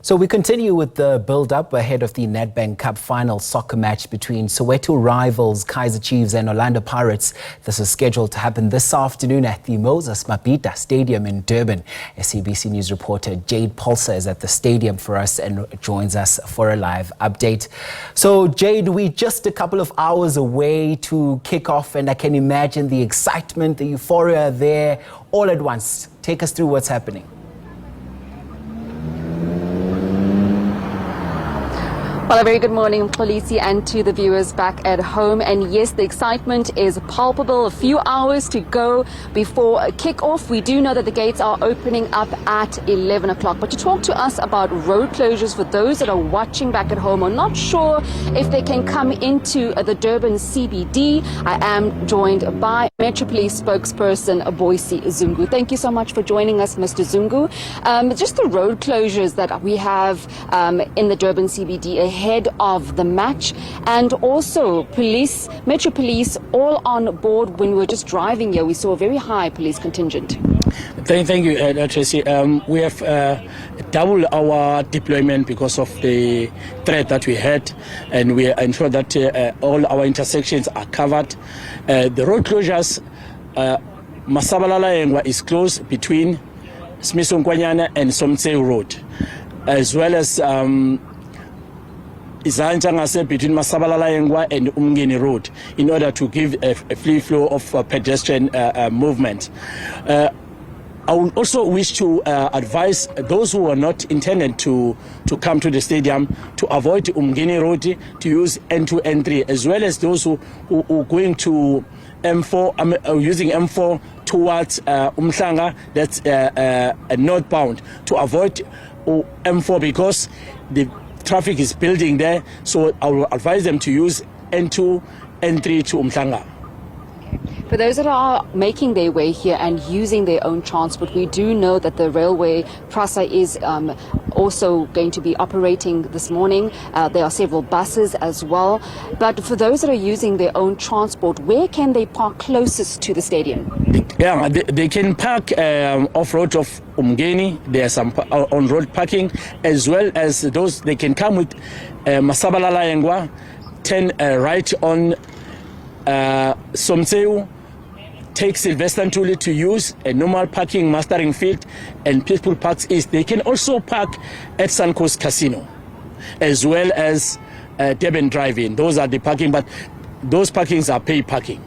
So we continue with the build-up ahead of the Nedbank Cup final soccer match between Soweto rivals Kaizer Chiefs and Orlando Pirates. This is scheduled to happen this afternoon at the Moses Mabhida Stadium in Durban. SABC News reporter Jade Paulse is at the stadium for us and joins us for a live update. So Jade, we're just a couple of hours away to kick off, and I can imagine the excitement, the euphoria there all at once. Take us through what's happening. Well, a very good morning, Polisi, and to the viewers back at home. And yes, the excitement is palpable. A few hours to go before kick-off. We do know that the gates are opening up at 11 o'clock. But to talk to us about road closures for those that are watching back at home or not sure if they can come into the Durban CBD, I am joined by Metro Police spokesperson Boyce Zungu. Thank you so much for joining us, Mr. Zungu. Just the road closures that we have in the Durban CBD ahead of the match, and also police, Metro Police, all on board. When we were just driving here, we saw a very high police contingent. Thank you, Tracy. We have doubled our deployment because of the threat that we had, and we ensure that all our intersections are covered. The road closures, Masabalala is closed between Smith-Nkwanyana and Soweto Road, as well as between Masabalala and Umgeni Road, in order to give a free flow of pedestrian movement. I would also wish to advise those who are not intended to come to the stadium to avoid Umgeni Road, to use N2, N3, as well as those who are going to M4, using M4 towards Umhlanga, that's northbound, to avoid M4 because the traffic is building there. So I will advise them to use N2, N3 to Umhlanga. For those that are making their way here and using their own transport, we do know that the railway PRASA is also going to be operating this morning. There are several buses as well. But for those that are using their own transport, where can they park closest to the stadium? Yeah, they can park off-road of Umgeni. There's some on-road parking, as well as those they can come with Masabalala, turn right on Soweto, take Sylvester Ntuli to use a normal parking mastering field, and People Parks East. They can also park at Suncoast Casino, as well as Durban Drive-In. Those are the parking, but those parkings are paid parking.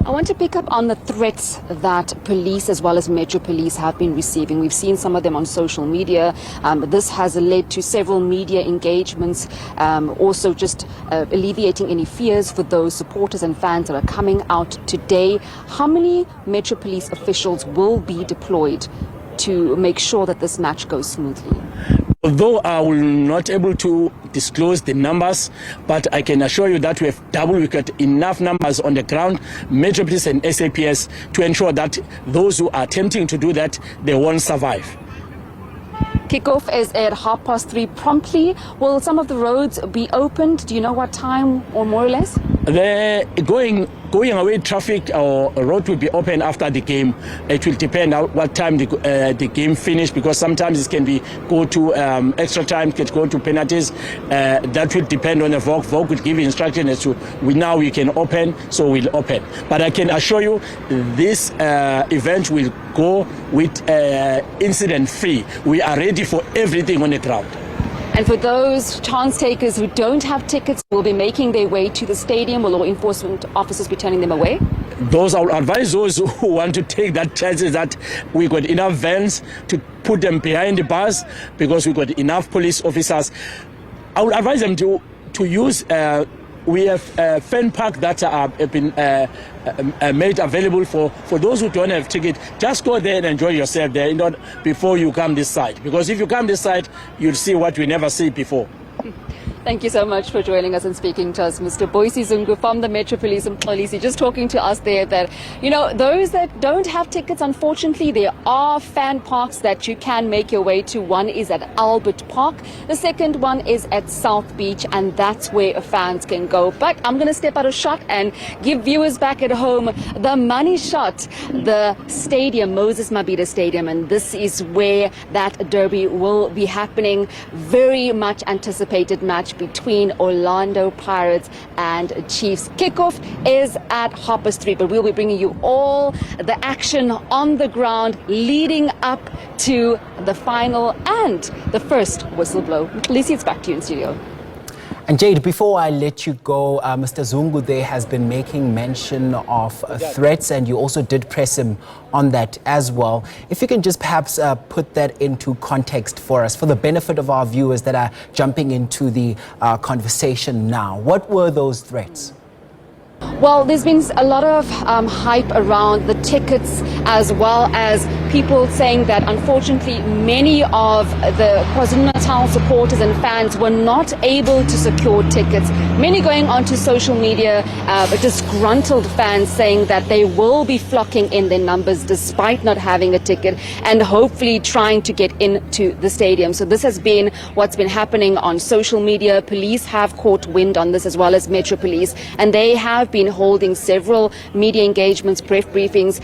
I want to pick up on the threats that police as well as Metro Police have been receiving. We've seen some of them on social media. This has led to several media engagements, also just alleviating any fears for those supporters and fans that are coming out today. How many Metro Police officials will be deployed to make sure that this match goes smoothly? Although I will not able to disclose the numbers, but I can assure you that we have doubled. We got enough numbers on the ground, Metro Police and SAPS, to ensure that those who are attempting to do that, they won't survive. Kickoff is at 3:30 promptly. Will some of the roads be opened? Do you know what time, or more or less? The going away traffic or road will be open after the game. It will depend on what time the game finish, because sometimes it can be go to extra time, can go to penalties. That will depend on the VOC. VOC will give instruction as to now we can open, so we'll open. But I can assure you this event will go with incident free. We are ready for everything on the ground. And for those chance takers who don't have tickets, will be making their way to the stadium, will law enforcement officers be turning them away? Those, I will advise those who want to take that chances that we got enough vans to put them behind the bus, because we got enough police officers. I will advise them to use. We have fan park that have been made available for those who don't have ticket. Just go there and enjoy yourself there, before you come this side. Because if you come this side, you'll see what we never see before. Thank you so much for joining us and speaking to us, Mr. Boise Zungu from the Metro Police and Police. Just talking to us there that, those that don't have tickets, unfortunately, there are fan parks that you can make your way to. One is at Albert Park. The second one is at South Beach, and that's where fans can go. But I'm going to step out of shot and give viewers back at home the money shot, the stadium, Moses Mabhida Stadium, and this is where that derby will be happening. Very much anticipated match between Orlando Pirates and Chiefs. Kickoff is at 3:30, but we'll be bringing you all the action on the ground leading up to the final and the first whistle blow. Lisi, it's back to you in studio. And Jade, before I let you go, Mr. Zungu there has been making mention of threats, and you also did press him on that as well. If you can just perhaps put that into context for us, for the benefit of our viewers that are jumping into the conversation now. What were those threats? Well, there's been a lot of hype around the tickets, as well as people saying that unfortunately many of the KwaZulu-Natal supporters and fans were not able to secure tickets. Many going onto social media, disgruntled fans saying that they will be flocking in their numbers despite not having a ticket and hopefully trying to get into the stadium. So this has been what's been happening on social media. Police have caught wind on this, as well as Metro Police, and they have been holding several media engagements, press briefings,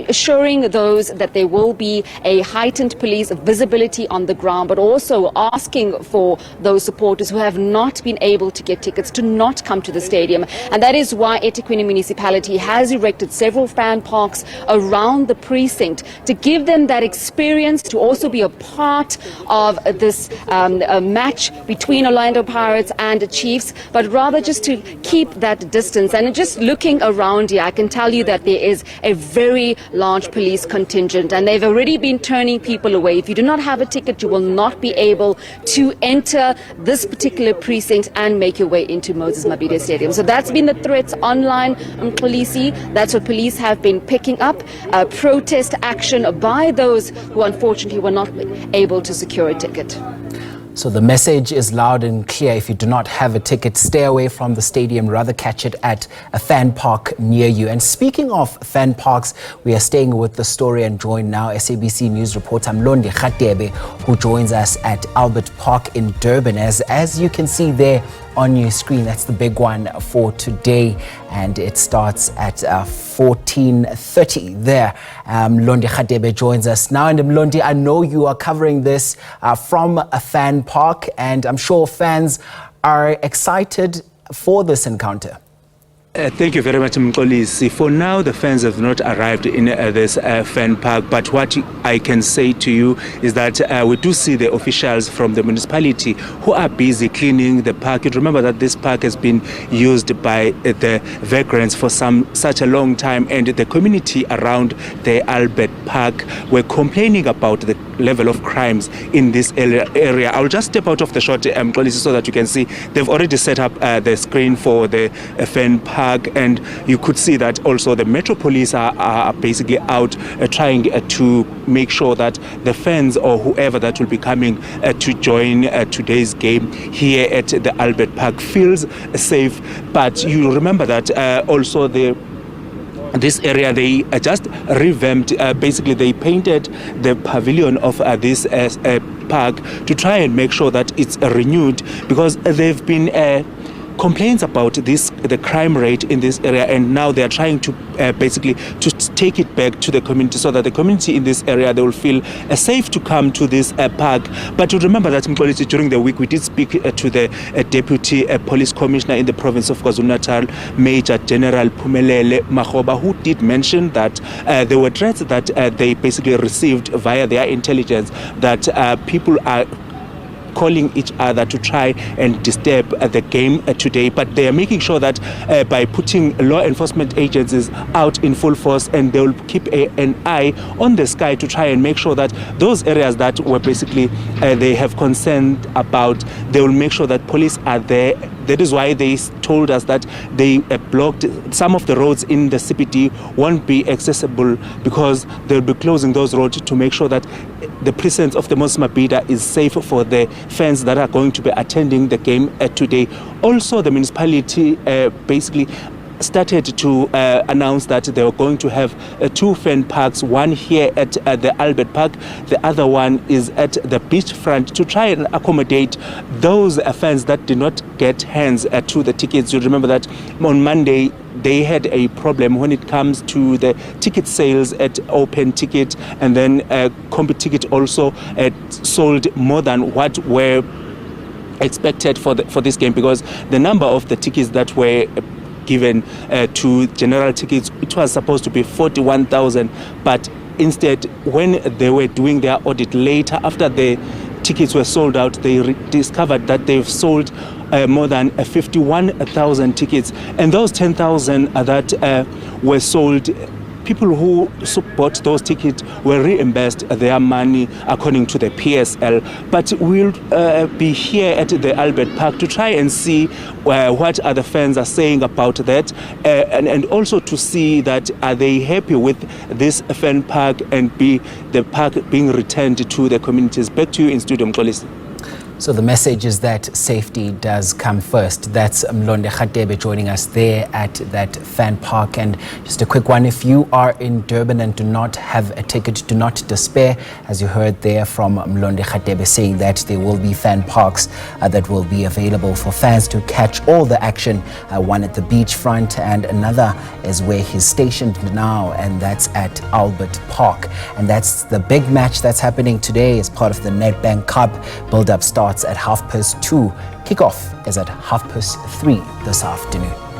assuring those that there will be a heightened police visibility on the ground, but also asking for those supporters who have not been able to get tickets to not come to the stadium. And that is why eThekwini Municipality has erected several fan parks around the precinct to give them that experience, to also be a part of this match between Orlando Pirates and the Chiefs, but rather just to keep that distance. And just looking around here, I can tell you that there is a very large police contingent, and they've already been turning people away. If you do not have a ticket, you will not be able to enter this particular precinct and make your way into Moses Mabhida Stadium. So that's been the threats online on Polisi. That's what police have been picking up. Protest action by those who unfortunately were not able to secure a ticket. So the message is loud and clear. If you do not have a ticket, stay away from the stadium. Rather catch it at a fan park near you. And speaking of fan parks, we are staying with the story and joined now SABC News reporter Mlondi Khatebe, who joins us at Albert Park in Durban. As you can see there on your screen, that's the big one for today, and it starts at 14:30 there. Mlondi Khatebe joins us now. And Mlondi, I know you are covering this from a fan park, and I'm sure fans are excited for this encounter. Thank you very much, Mkolisi. For now, the fans have not arrived in this fan park, but what I can say to you is that we do see the officials from the municipality who are busy cleaning the park. You remember that this park has been used by the vagrants for such a long time, and the community around the Albert Park were complaining about the level of crimes in this area. I'll just step out of the shot, Mkolisi, so that you can see they've already set up the screen for the fan park. And you could see that also the Metro Police are basically out trying to make sure that the fans or whoever that will be coming to join today's game here at the Albert Park feels safe. But you remember that also this area, they just revamped, basically they painted the pavilion of this park to try and make sure that it's renewed, because they've been complaints about the crime rate in this area, and now they are trying to basically to take it back to the community, so that the community in this area, they will feel safe to come to this park. But to remember that during the week we did speak to the Deputy Police Commissioner in the province of KwaZulu-Natal, Major General Phumelele Makgoba, who did mention that there were threats that they basically received via their intelligence, that people are calling each other to try and disturb the game today. But they are making sure that by putting law enforcement agencies out in full force, and they will keep an eye on the sky to try and make sure that those areas that were basically they have concern about, they will make sure that police are there that is why they told us that they blocked some of the roads in the CBD won't be accessible, because they'll be closing those roads to make sure that the precinct of the Moses Mabhida is safe for the fans that are going to be attending the game today. Also, the municipality basically started to announce that they were going to have 2 fan parks, one here at the Albert Park, the other one is at the beachfront, to try and accommodate those fans that did not get hands to the tickets. You remember that on Monday they had a problem when it comes to the ticket sales at Open Ticket, and then Combi Ticket also sold more than what were expected for this game, because the number of the tickets that were given to general tickets, it was supposed to be 41,000, but instead, when they were doing their audit later, after the tickets were sold out, they discovered that they've sold more than 51,000 tickets, and those 10,000 that were sold, people who bought those tickets were reimbursed their money according to the PSL. But we'll be here at the Albert Park to try and see what other fans are saying about that, and also to see that are they happy with this fan park and the park being returned to the communities. Back to you in studio, Mxolisi. So the message is that safety does come first. That's Mlonde Khatebe joining us there at that fan park. And just a quick one, if you are in Durban and do not have a ticket, do not despair. As you heard there from Mlonde Khatebe saying that there will be fan parks that will be available for fans to catch all the action. One at the beachfront and another is where he's stationed now, and that's at Albert Park. And that's the big match that's happening today as part of the Nedbank Cup. Build-up starts at 2:30. Kickoff is at 3:30 this afternoon.